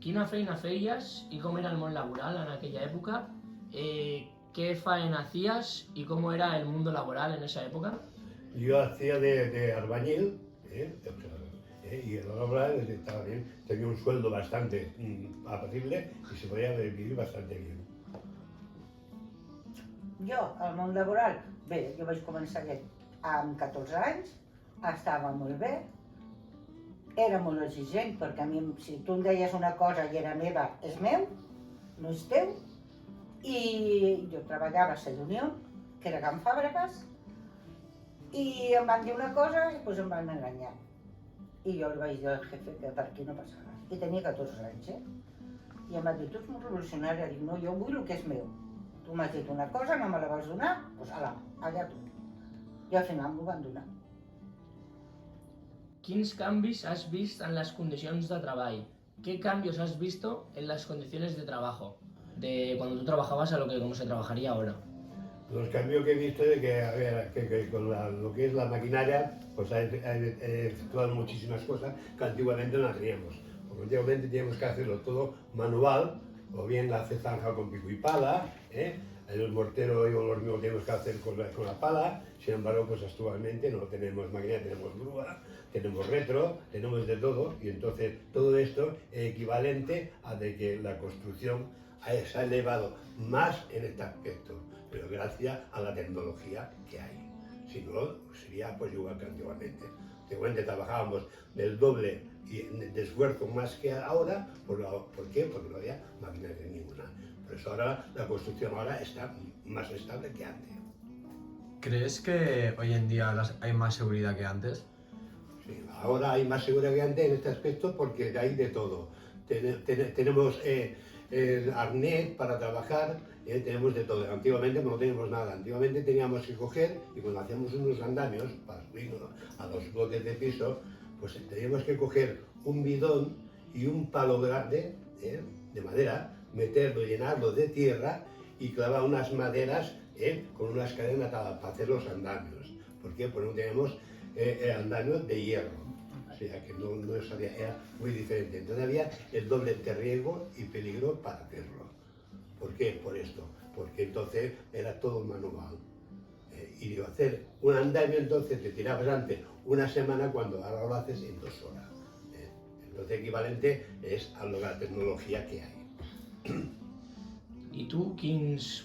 Quina feina feies y cómo era el món laboral en aquella época? ¿Qué faena hacías y cómo era el mundo laboral en esa época? Yo hacía de albañil, y el laboral estaba bien, tenía un sueldo bastante apacible y se podía vivir bastante bien. Jo, al món laboral, bé, jo vaig començar amb 14 anys, estava molt bé, era molt exigent perquè a mi, si tu em deies una cosa i era meva, és meu, no és teu, i jo treballava a la Unió, que era Can Fàbregas, i em van dir una cosa i doncs em van enganyar. I jo li vaig dir al jefe que per aquí no passava. I tenia 14 anys, I em va dir, tu ets molt revolucionària. Dic, no, jo vull el que és meu. Tu m'has dit una cosa, no me la vols donar? Doncs ala, allà tu. I al final m'ho van donar. Quins canvis has vist en las condicions de treball? ¿Qué cambios has visto en las condiciones de trabajo? De cuando tú trabajabas a lo que cómo se trabajaría ahora. Los cambios que he visto es que, a ver, que con lo que es la maquinaria, pues ha efectuado muchísimas cosas que antiguamente no hacíamos. Porque antiguamente teníamos que hacerlo todo manual, o bien la zanja con pico y pala, el mortero y el hormigón tenemos que hacer con la pala. Sin embargo, pues actualmente no tenemos maquinaria, tenemos grúa, tenemos retro, tenemos de todo, y entonces todo esto es equivalente a de que la construcción se ha elevado más en este aspecto, pero gracias a la tecnología que hay. Si no, sería pues igual que antiguamente. Antiguamente trabajábamos del doble de esfuerzo más que ahora. ¿Por qué? Porque no había maquinaria ninguna. Por eso ahora la construcción ahora está más estable que antes. ¿Crees que hoy en día hay más seguridad que antes? Sí, ahora hay más seguridad que antes en este aspecto porque hay de todo. Tenemos el arnés para trabajar, tenemos de todo. Antiguamente no teníamos nada. Antiguamente teníamos que coger, y cuando hacíamos unos andamios para subir a los bloques de piso, pues teníamos que coger un bidón y un palo grande de madera, meterlo, llenarlo de tierra y clavar unas maderas con unas cadenas para hacer los andamios. ¿Por qué? Porque no teníamos andamios de hierro. O sea que no era muy diferente. Entonces había el doble de riesgo y peligro para hacerlo. ¿Por qué? Por esto. Porque entonces era todo manual. Y hacer un andamio entonces te tirabas antes una semana cuando ahora lo haces en 2 horas. Entonces equivalente es a la tecnología que hay. I tu, quins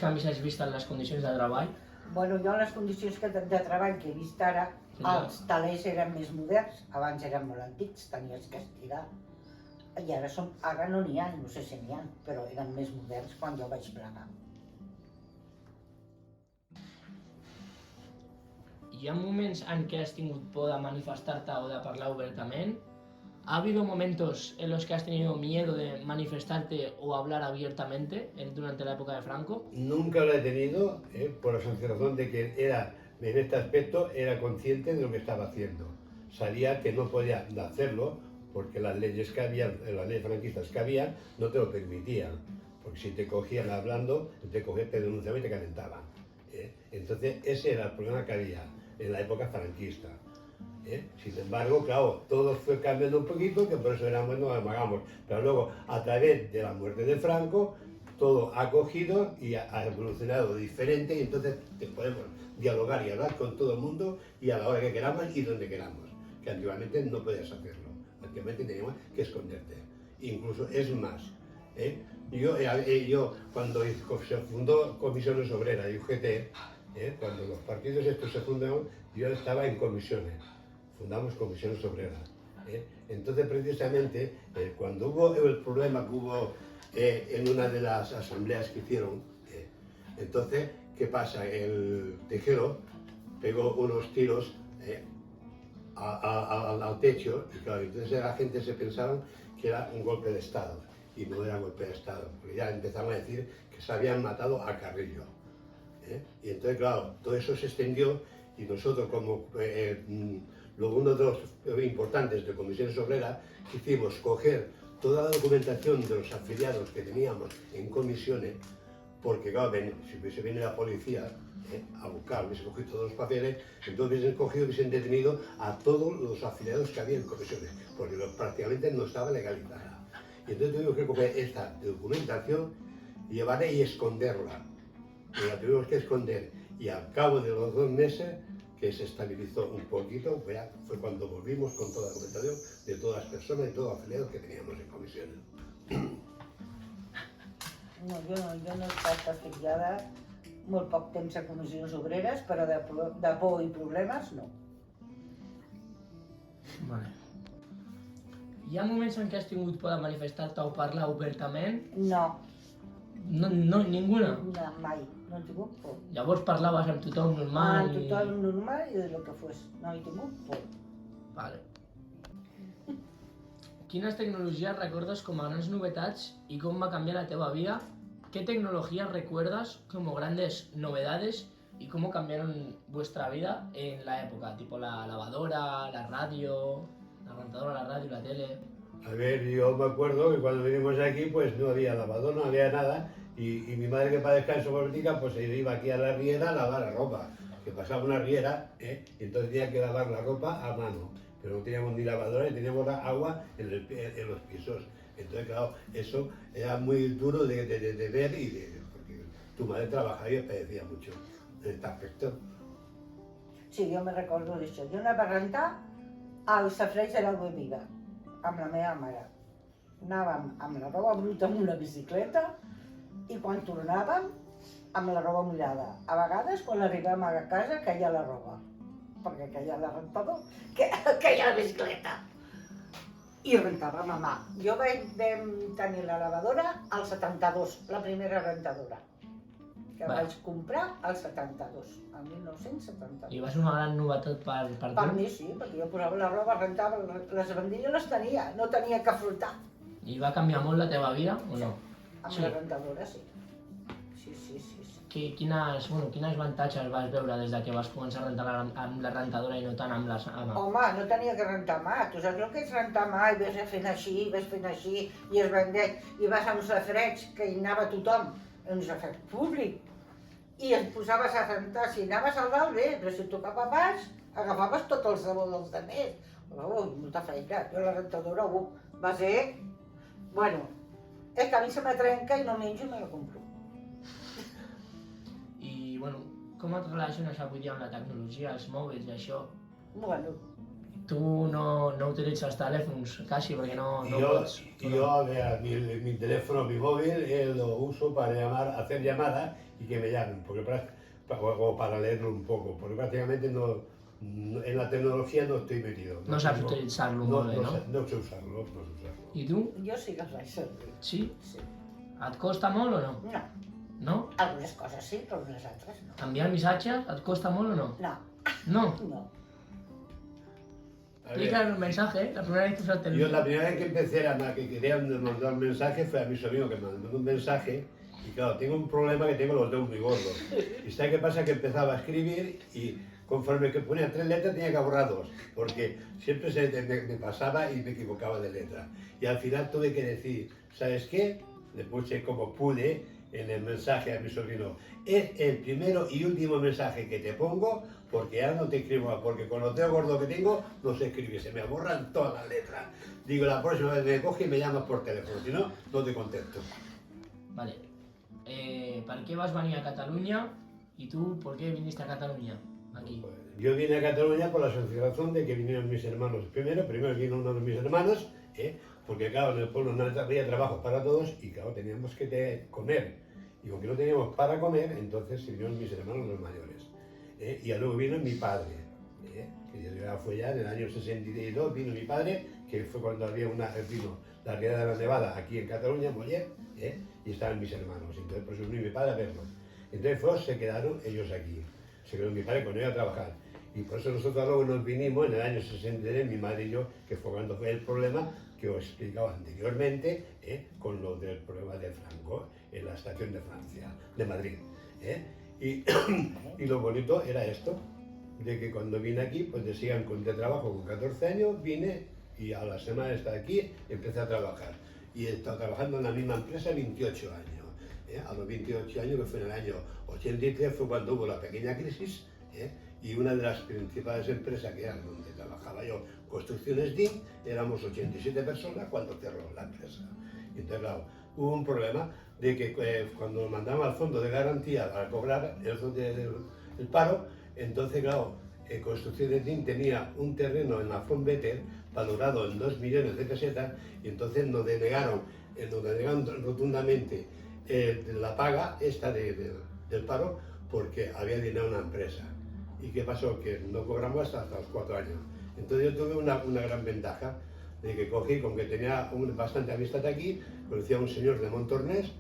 canvis has vist en les condicions de treball? Bueno, jo en les condicions de treball que he vist ara, els talers eren més moderns, abans eren molt antics, tenies que estirar. I ara no n'hi ha, no sé si n'hi ha, però eren més moderns quan jo vaig plegar. Hi ha moments en què has tingut por de manifestar-te o de parlar obertament? ¿Ha habido momentos en los que has tenido miedo de manifestarte o hablar abiertamente durante la época de Franco? Nunca lo he tenido, por la razón de que en este aspecto era consciente de lo que estaba haciendo. Sabía que no podía hacerlo porque las leyes que habían, las leyes franquistas que habían, no te lo permitían. Porque si te cogían hablando, te denunciaban y te calentaban. Entonces ese era el problema que había en la época franquista. Sin embargo, claro, todo fue cambiando un poquito, que por eso nos amagamos. Pero luego, a través de la muerte de Franco, todo ha cogido y ha evolucionado diferente, y entonces podemos dialogar y hablar con todo el mundo y a la hora que queramos y donde queramos. Que antiguamente no podías hacerlo. Antiguamente teníamos que esconderte. Incluso es más. Yo cuando se fundó Comisiones Obreras y UGT, cuando los partidos estos se fundaron, yo estaba en comisiones. Fundamos Comisiones Obreras. Entonces, precisamente, cuando hubo el problema que hubo en una de las asambleas que hicieron, entonces, ¿qué pasa? El Tejero pegó unos tiros al techo, y claro, entonces la gente se pensaba que era un golpe de Estado, y no era golpe de Estado, porque ya empezaron a decir que se habían matado a Carrillo. Y entonces, claro, todo eso se extendió, y nosotros como uno de los importantes de Comisiones Obreras, hicimos coger toda la documentación de los afiliados que teníamos en comisiones, porque claro, si hubiese venido la policía a buscar, hubiese cogido todos los papeles, entonces hubiesen detenido a todos los afiliados que había en comisiones, porque prácticamente no estaba legalizada. Y entonces tuvimos que coger esta documentación, llevarla y esconderla. Y la tuvimos que esconder. Y al cabo de los 2 meses, que se estabilizó un poquito, fue cuando volvimos con toda la documentación de todas las personas y todos los afiliados que teníamos en comisiones. No, jo no he estat afiliada molt poc temps a comissions obreres, però de por i problemes no. Vale. Hi ha moments en què has tingut por de manifestar-te o parlar obertament? No, No, ninguna. no, mai, no he tingut por. Llavors parlaves amb tothom normal Amb tothom normal i de lo que fos, no he tingut por. Vale. Quines tecnologies recordes com a grans novetats y cómo va a cambiar la teva vida? ¿Qué tecnologías recuerdas como grandes novedades y cómo cambiaron vuestra vida en la época? Tipo la lavadora, la radio, la rentadora, la radio, la tele. A ver, yo me acuerdo que cuando vinimos aquí pues no había lavador, no había nada y mi madre, que para descanso política, pues se iba aquí a la riera a lavar la ropa, que pasaba una riera, y entonces tenía que lavar la ropa a mano, pero no teníamos ni lavadora ni teníamos agua en los pisos. Entonces, claro, eso era muy duro de ver porque tu madre trabajaba y padecía mucho en este aspecto. Sí, jo me recordo d'això. Jo anava a rentar al safareig de l'Aigua Viva, amb la meva mare. Anàvem amb la roba bruta amb una bicicleta i quan tornàvem amb la roba mullada. A vegades, quan arribàvem a casa, caia la roba, perquè caia la rentador, caia la bicicleta. I rentàvem a mà. Jo vam tenir la lavadora al 72, la primera rentadora, que vaig comprar al 72, el 1972. I va ser una gran novetat per Per tu? mi sí, perquè jo posava la roba, rentava, les bandilles les tenia, no tenia que frotar. I va canviar molt la teva vida o no? Amb Sí. la rentadora sí. Sí. Quins avantatges vas veure des de que vas començar a rentar amb la rentadora i no tant amb les... Home, no tenia que rentar mà. Tu saps el que és rentar mà i vas fent així, i es vendet, i vas a un safareig que hi anava tothom, un safareig públic, i et posaves a rentar. Si anaves al dalt bé, però si tocava baix, agafaves tot el sabó dels altres. Molta feina. Jo la rentadora va ser... Bueno, és que a mi se me trenca i no menjo i me la compro. I, bueno, com et relaciones avui dia amb la tecnologia, els mòbils i això? Bueno, Tu no utilitzes telèfons quasi perquè no pots. Yo a ver, mi teléfono, mi móvil, lo uso para hacer llamadas y que me llamen, o para leerlo un poco, porque prácticamente en la tecnología no estoy metido. No saps utilitzar-lo molt bé, no? No sé usarlo, I tu? jo sí que els vaig servir. Sí? Sí. Et costa molt o no? No, No? algunes coses sí, però algunes altres no. Enviar missatges et costa molt o no? No, No? no. Explica el mensaje, la primera vez que usaste el... Yo la primera vez que empecé que quería mandar un mensaje fue a mi sobrino que me mandó un mensaje y claro, tengo un problema que tengo los dedos muy gordos. ¿Y sabes qué pasa? Que empezaba a escribir y conforme que ponía 3 letras tenía que borrar 2, porque siempre me pasaba y me equivocaba de letra. Y al final tuve que decir, ¿sabes qué? Le puse como pude en el mensaje a mi sobrino. Es el primero y último mensaje que te pongo porque ya no te escribo más, porque con los dedos gordos que tengo no se escribe, se me borran todas las letras. Digo, la próxima vez me coges y me llamas por teléfono, si no, no te contesto. Vale. ¿Para qué vas a venir a Cataluña? ¿Y tú por qué viniste a Cataluña? Aquí. Yo vine a Cataluña por la sencilla razón de que vinieron mis hermanos. Primero vino uno de mis hermanos, porque claro, en el pueblo no había trabajo para todos y claro, teníamos que comer. Y como que no teníamos para comer, entonces vinieron mis hermanos los mayores. Y luego vino mi padre, que ya fue ya en el año 62, vino mi padre, que fue cuando vino la Riada de la Nevada aquí en Cataluña, Mollet, y estaban mis hermanos. Entonces por eso vino mi padre a verlos. Entonces se quedaron ellos aquí. Se quedó mi padre con ellos a trabajar. Y por eso nosotros luego nos vinimos en el año 63, mi madre y yo, que fue cuando fue el problema que os explicaba anteriormente, con lo del problema de Franco en la estación de Francia, de Madrid. Y lo bonito era esto, de que cuando vine aquí, pues decían de trabajo con 14 años, vine y a la semana de estar aquí empecé a trabajar. Y he estado trabajando en la misma empresa 28 años. A los 28 años, que fue en el año 83, fue cuando hubo la pequeña crisis, y una de las principales empresas que era donde trabajaba trabajaba yo. Construcciones DIN, éramos 87 personas cuando cerró la empresa. Y entonces, claro, hubo un problema de que cuando nos mandaban al fondo de garantía para cobrar el paro, entonces, claro, Construcciones DIN tenía un terreno en la Fonbeter valorado en 2 millones de pesetas y entonces nos denegaron rotundamente la paga esta del paro porque había dinero en una empresa. ¿Y qué pasó? Que no cobramos hasta los 4 años. Entonces yo tuve una gran ventaja de que cogí, con que tenía bastante amistad aquí, conocí a un señor de Montornés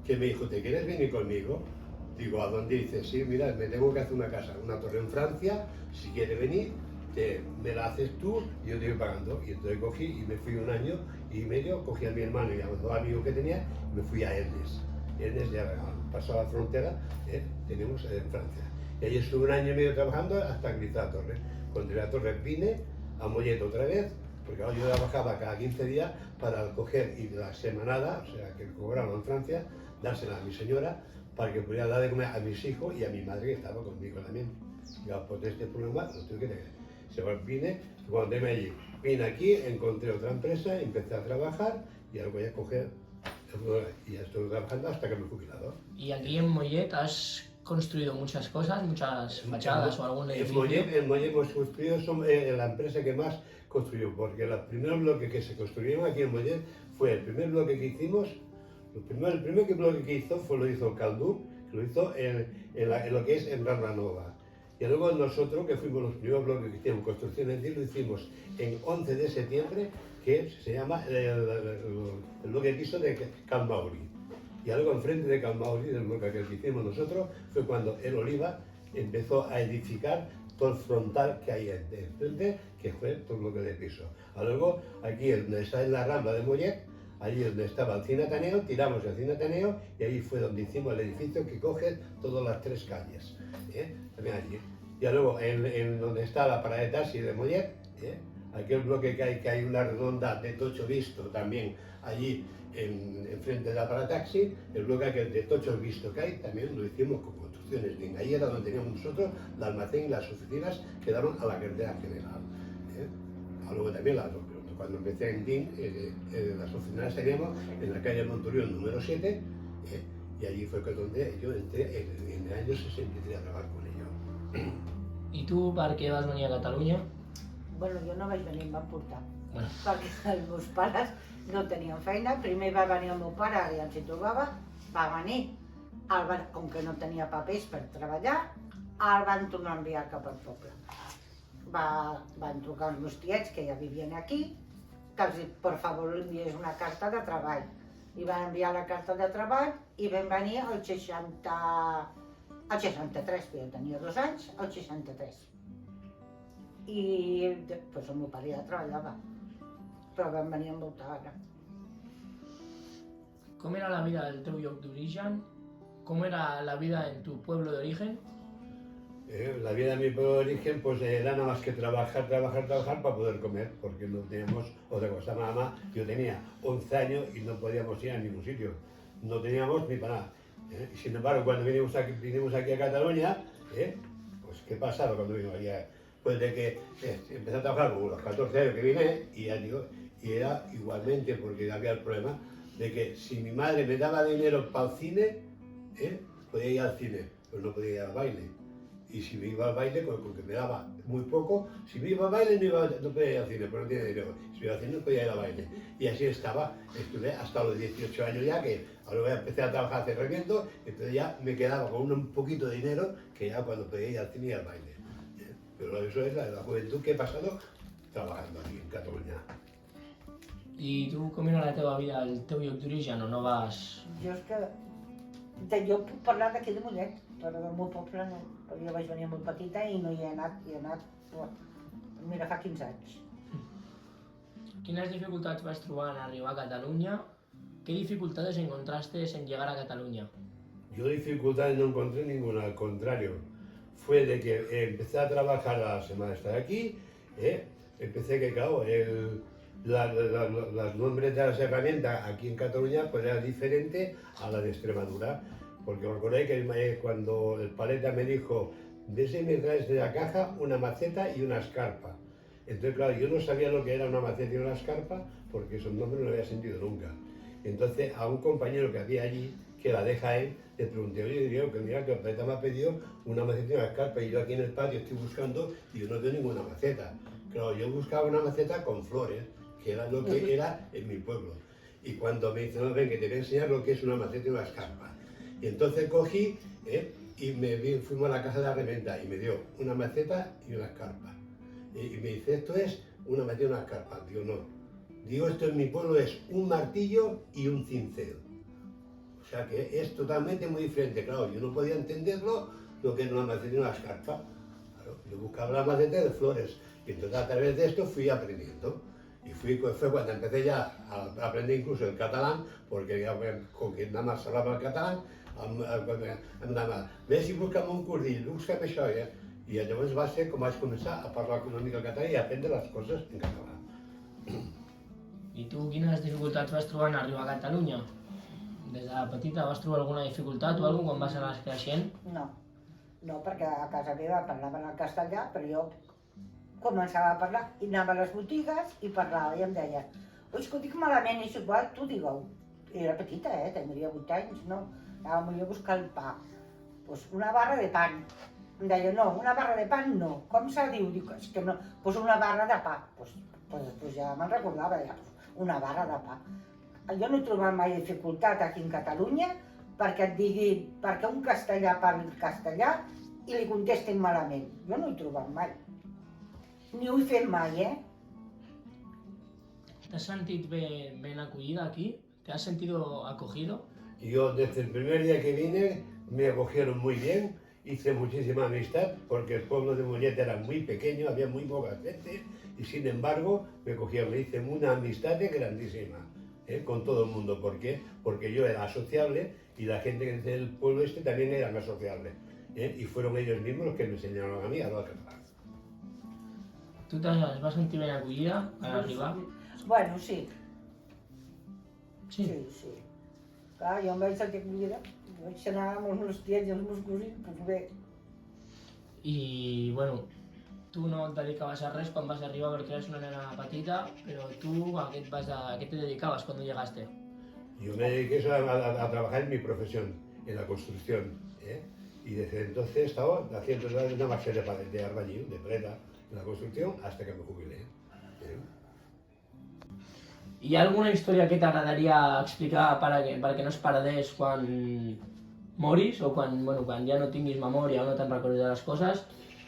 que me dijo, ¿te quieres venir conmigo? Digo, ¿a dónde? Dice, sí, mira, me tengo que hacer una casa, una torre en Francia, si quieres venir, me la haces tú y yo te voy pagando. Y entonces cogí y me fui 1 año y medio, cogí a mi hermano y a los 2 amigos que tenía y me fui a Ernest. Ernest ya pasó la frontera, tenemos en Francia. Y allí estuve 1 año y medio trabajando hasta que hice la torre. Cuando la torre vine a Mollet otra vez, porque yo trabajaba cada 15 días para coger y la semanada, o sea, que cobraba en Francia, dársela a mi señora para que pudiera dar de comer a mis hijos y a mi madre que estaba conmigo también. Y por este problema lo tuve que tener. Vine, cuando allí, vine aquí, encontré otra empresa, empecé a trabajar y ahora voy a coger y ya estoy trabajando hasta que me he jubilado. ¿Y aquí en Mollet has construido muchas cosas, muchas fachadas o algún edificio? En Mollet hemos construido, somos la empresa que más construyó, porque el primer bloque que se construyeron aquí en Mollet fue el primer bloque que hicimos. El primer bloque que lo hizo Caldú, que lo hizo en lo que es en Rambla Nova. Y luego nosotros, que fuimos los primeros bloques que hicimos construcciones, lo hicimos en 11 de septiembre, que se llama el bloque piso de Cal Mauri. Y luego enfrente de Cal Mauri, del bloque que hicimos nosotros, fue cuando el Oliva empezó a edificar todo el frontal que hay enfrente, que fue todo el bloque de piso. Luego, aquí donde está en la Rambla de Mollet, allí donde estaba el Cine Ateneo, tiramos el Cine Ateneo y ahí fue donde hicimos el edificio que coge todas las 3 calles. También allí. Y luego en donde está la parada de taxi de Mollet, aquel bloque que hay una redonda de tocho visto también allí en frente de la parada de taxi, el bloque de tocho visto que hay también lo hicimos con Construcciones DIN. Allí era donde teníamos nosotros el almacén y las oficinas que daban a la carretera general. Luego también cuando empecé en DIN, las oficinas teníamos en la calle Monturión número 7, y allí fue donde yo entré en el año 63 a trabajar con ellos. I tu per què vas venir a Catalunya? Bueno, jo no vaig venir, em van portar. Bueno. Perquè els meus pares no tenien feina. Primer va venir el meu pare, ja ens hi trobava, va venir. Com que no tenia papers per treballar, el van tornar a enviar cap al poble. Van trucar els meus tiets, que ja vivien aquí, que els per favor li enviés una carta de treball. I van enviar la carta de treball i vam venir al 63, que jo tenia 2 anys, al 63. I pues, el meu pare ja treballava, però vam venir amb molta gana. Com era la vida del teu lloc d'origen? Com era la vida en tu pueblo de origen? La vida de mi pueblo de origen pues era nada más que trabajar para poder comer, porque no teníamos otra cosa. Nada más, yo tenía 11 años y no podíamos ir a ningún sitio, no teníamos ni para nada. Y sin embargo, cuando vinimos aquí a Cataluña, pues ¿qué pasaba cuando vinimos aquí? Pues de que empecé a trabajar con los 14 años que vine y ya digo, y era igualmente porque había el problema de que si mi madre me daba dinero para el cine, podía ir al cine, pero no podía ir al baile. Y si me iba al baile, con que me daba muy poco, si me iba al baile no podía ir al cine, pero no tenía dinero. Si me iba al cine no podía ir al baile. Y así estuve hasta los 18 años ya, que ahora empecé a trabajar cerramiento, entonces ya me quedaba con un poquito de dinero, que ya cuando podía ir al cine y al baile. Pero eso es la juventud que he pasado trabajando aquí en Catalunya. I tu com era la teva vida al teu lloc d'origen o no vas... Jo és que... Jo puc parlar d'aquí de Mollet, però del meu poble no. Perquè jo vaig venir molt petita i no hi he anat, mira, fa 15 anys. Quines dificultats vas trobar en arribar a Catalunya? ¿Qué dificultades encontraste en llegar a Cataluña? Yo dificultades no encontré ninguna, al contrario. Fue de que empecé a trabajar a la semana de estar aquí, empecé que, claro, los nombres de las herramientas aquí en Cataluña pues era diferente a la de Extremadura, porque me acordé que cuando el paleta me dijo, ves y me traes de la caja una maceta y una escarpa. Entonces, claro, yo no sabía lo que era una maceta y una escarpa, porque esos nombres no lo había sentido nunca. Entonces, a un compañero que había allí, que la deja él, le pregunté, oye, Diego, que mira, que Peta me ha pedido una maceta y una escarpa, y yo aquí en el patio estoy buscando y yo no veo ninguna maceta. Claro, yo buscaba una maceta con flores, que era lo que era en mi pueblo. Y cuando me dice, no, ven, que te voy a enseñar lo que es una maceta y una escarpa. Y entonces cogí, y fuimos a la casa de la reventa y me dio una maceta y una escarpa. Y me dice, esto es una maceta y una escarpa. Digo, no. Digo, esto en mi pueblo es un martillo y un cincel. O sea que es totalmente muy diferente. Claro, yo no podía entenderlo, lo que es una maceta y una escarpa. Claro, yo buscaba la maceta de flores. Y entonces a través de esto fui aprendiendo. Y fue cuando empecé ya a aprender incluso el catalán, porque ya con quien nada más hablaba el catalán, andava, ves i busca'm un cordill, busca'm això, I llavors va ser com vaig començar a parlar una mica el català i a aprendre les coses en català. I tu quines dificultats vas trobar en arribar a Catalunya? Des de petita vas trobar alguna dificultat o alguna cosa quan vas anar creixent? No, perquè a casa meva parlaven el castellà, però jo començava a parlar i anava a les botigues i parlava i em deia, oi, que ho dic malament, és igual, tu digue-ho. Era petita, tindria 8 anys, no? Anàvem jo a buscar el pa. Pues una barra de pan. Em deia, no, una barra de pan no. Com se diu? Dic, és que no. Pues una barra de pa. Pues ja me'n recordava, ja, una barra de pa. Jo no he trobat mai dificultat aquí en Catalunya perquè et diguin, perquè un castellà parli castellà i li contestin malament. Jo no he trobat mai. Ni ho he fet mai, ¿Te has sentido bien acogida aquí? ¿Te has sentido acogido? Yo desde el primer día que vine me acogieron muy bien, hice muchísima amistad porque el pueblo de Mollet era muy pequeño, había muy poca gente y sin embargo me cogieron, hice una amistad grandísima con todo el mundo. ¿Por qué? Porque yo era asociable y la gente del pueblo este también era más sociable y fueron ellos mismos los que me enseñaron a mí a hablar catalán. ¿Tú te vas sentir bien acogida al arribar? Bueno, sí. Sí. Sí. Clar, jo em vaig sentir acollida, vaig anar amb els meus tiets i els meus cosins, doncs bé. I, bueno, tu no et dedicaves a res quan vas arribar perquè eres una nena petita, però tu a qué te dedicabas cuando llegaste? Yo me dediqué a trabajar en mi profesión, en la construcción, y desde entonces he estado haciendo una marcha de albañil, de preta, en la construcción, hasta que me jubilé. Hi ha alguna història que t'agradaria explicar perquè no es perdés quan moris o quan ja no tinguis memòria o no te'n recordes de les coses?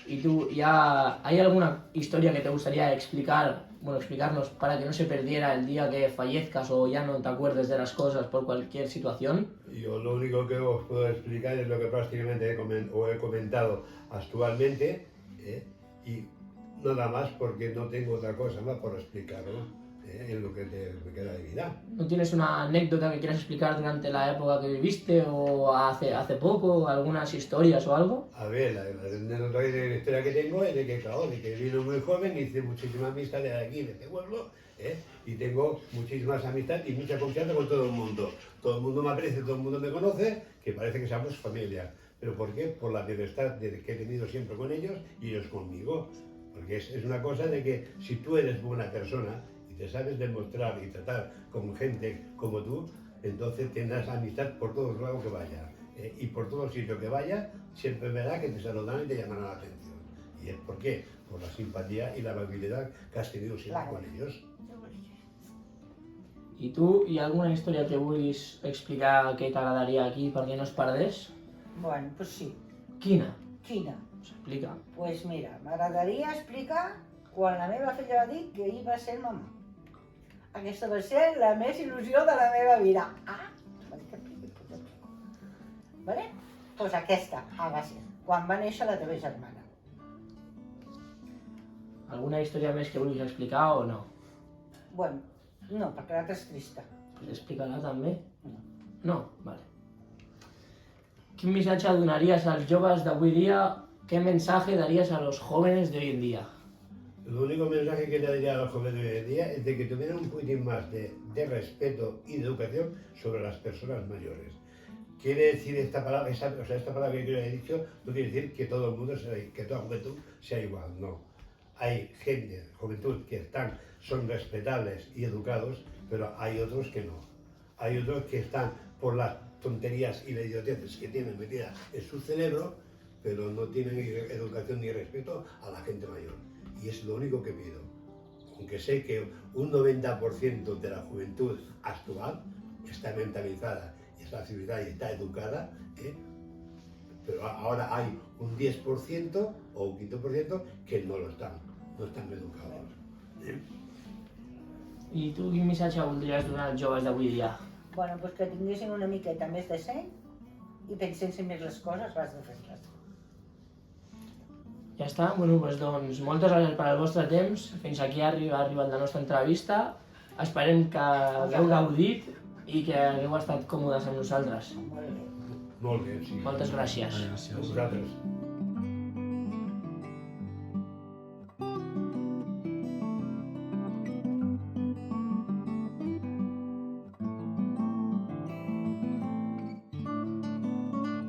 Y tú, ¿hay alguna historia que te gustaría explicarnos para que no se perdiera el día que fallezcas o ya no te acuerdes de las cosas por cualquier situación? Yo lo único que os puedo explicar es lo que prácticamente he comentado actualmente y nada más porque no tengo otra cosa más por explicarlo. Es lo que me queda de vida. ¿No tienes una anécdota que quieras explicar durante la época que viviste o hace poco, algunas historias o algo? A ver, la historia que tengo es de que, claro, de que vino muy joven, hice muchísimas amistades aquí en este pueblo, y tengo muchísimas amistades y mucha confianza con todo el mundo. Todo el mundo me aprecia, todo el mundo me conoce, que parece que somos familia. ¿Pero por qué? Por la amistad que he tenido siempre con ellos y ellos conmigo. Porque es una cosa de que si tú eres buena persona, y te sabes demostrar y tratar con gente como tú, entonces tendrás amistad por todos lados que vayas. Y por todo sitio que vayas, siempre verás que te saludan y te llamarán la atención. ¿Y es por qué? Por la simpatía y la amabilidad que has tenido siempre con ellos. I tu, hi ha alguna història que vulguis explicar que t'agradaria aquí perquè no es perdés? Bueno, pues sí. Quina? Quina? Explica. Pues mira, m'agradaria explicar quan la meva filla va dir que ell va ser mamà. Aquesta va ser la més il·lusió de la meva vida. Va dir que expliqui, pues explico. Vale? Pues aquesta va ser, quan va néixer la teva germana. Alguna història més que vulguis explicar o no? Bueno, no, perquè l'altra és trista. Pues explica-la també. No. No? Vale. Quin missatge donaries als joves d'avui dia? ¿Qué mensaje darías a los jóvenes de hoy en día? El único mensaje que le daría a los jóvenes de hoy en día es de que tuvieran un poquitín más de respeto y de educación sobre las personas mayores. Quiere decir esta palabra, esta palabra que yo he dicho, no quiere decir que todo el mundo, que toda juventud sea igual, no. hay gente, juventud, que son respetables y educados, pero hay otros que no. Hay otros que están por las tonterías y las idioteces que tienen metidas en su cerebro, pero no tienen educación ni respeto a la gente mayor. Y es lo único que pido. Aunque sé que un 90% de la juventud actual está mentalizada, está civilizada y está educada, pero ahora hay un 10% o un 15% que no están educados. I tu quin missatge voldries donar als joves d'avui dia? Bueno, pues que tinguessin una miqueta més de seny i pensessin més les coses abans de fer-les. Ja està, bueno, doncs moltes gràcies per al vostre temps. Fins aquí ha arribat la nostra entrevista. Esperem que hagueu gaudit i que hagueu estat còmodes amb nosaltres. Molt bé. Molt bé, sí. Moltes gràcies. Gràcies. Vosaltres.